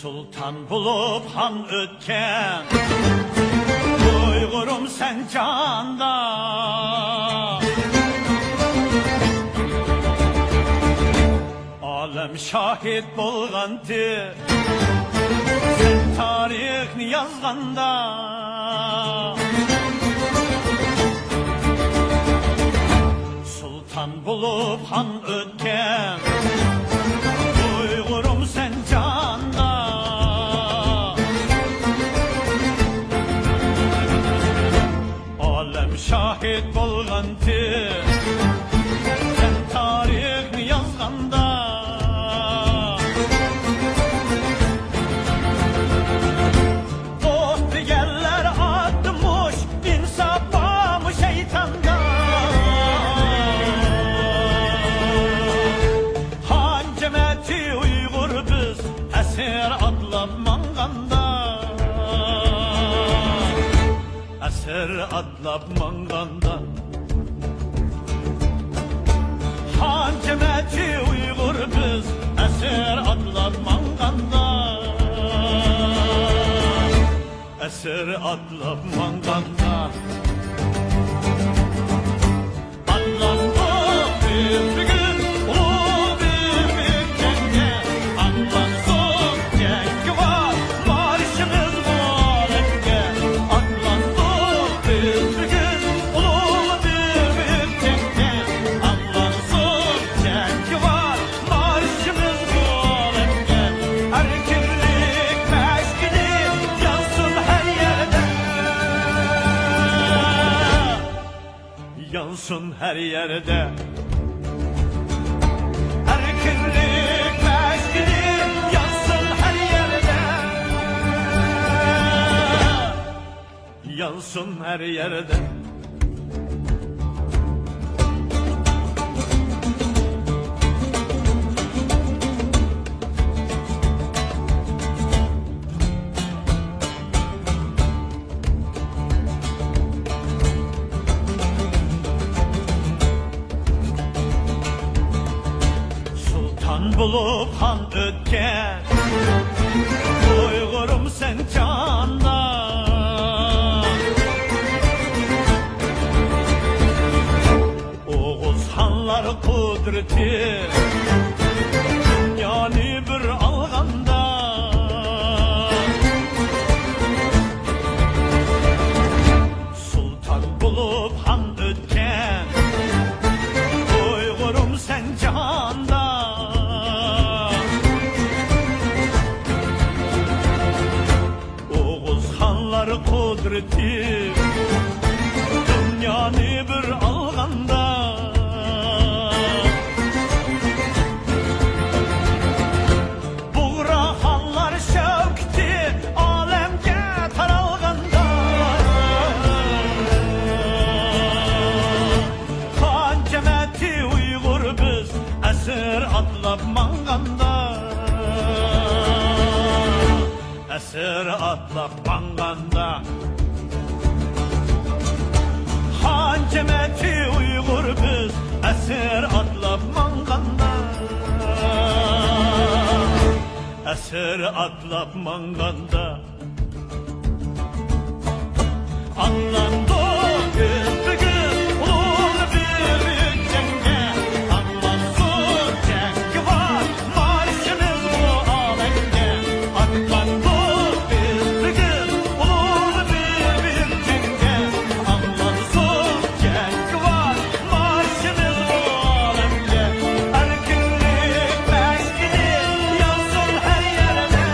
Sultan bulup han ötken Uygurum sen canda Alem şahit bolgandı Sen tarihni yazganda Sultan bulup han ötken Uygurum sen canda Alem şahit bolgandı Sen tarihni yazganda Oh digerler atmış insafı mı şeytanda Hancemeti Uygur biz esir atlap manganda Esir atlap manganda Hancemeti Uygur biz esir atlap manganda Esir atlap manganda Atlandı bir gün ulu bir cenge Atlansın cengi var marşımız var enge Atlandı bir gün ulu bir cenge Atlansın cengi var marşımız var enge Erkinlik meşkini yansın her yerde Yansın her yerde Erkinlik meşkini yansın her yerde Yansın her yerde Sultan bulup han ötken Uygurum sen canda Oğuz hanlar kudreti Dünyanı bir alganda Sultan bulup han ötken Uygurum sen canda Oğuz hanlar kudreti Dünyanı bir alganda Buğra hanlar şevkti alemge taralganda Hancemeti Uygur biz esir atlap manganda Esir atlap manganda Hancemeti Uygur biz esir atlap manganda Esir atlap manganda Anlandı gündüzü ulu bir cenge Anlansın cengi var marşınız bu alenge Atlandı gündüzü ulu bir cenge Anlansın cengi var marşınız bu alenge Erkinlik meşkini yansın her yerde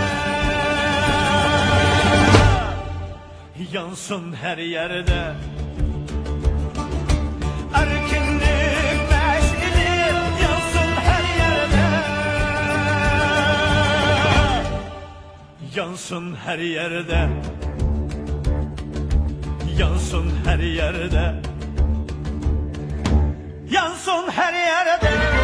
Yansın her yerde Erkinlik meşkini yansın her yerde Yansın her yerde Yansın her yerde Yansın her yerde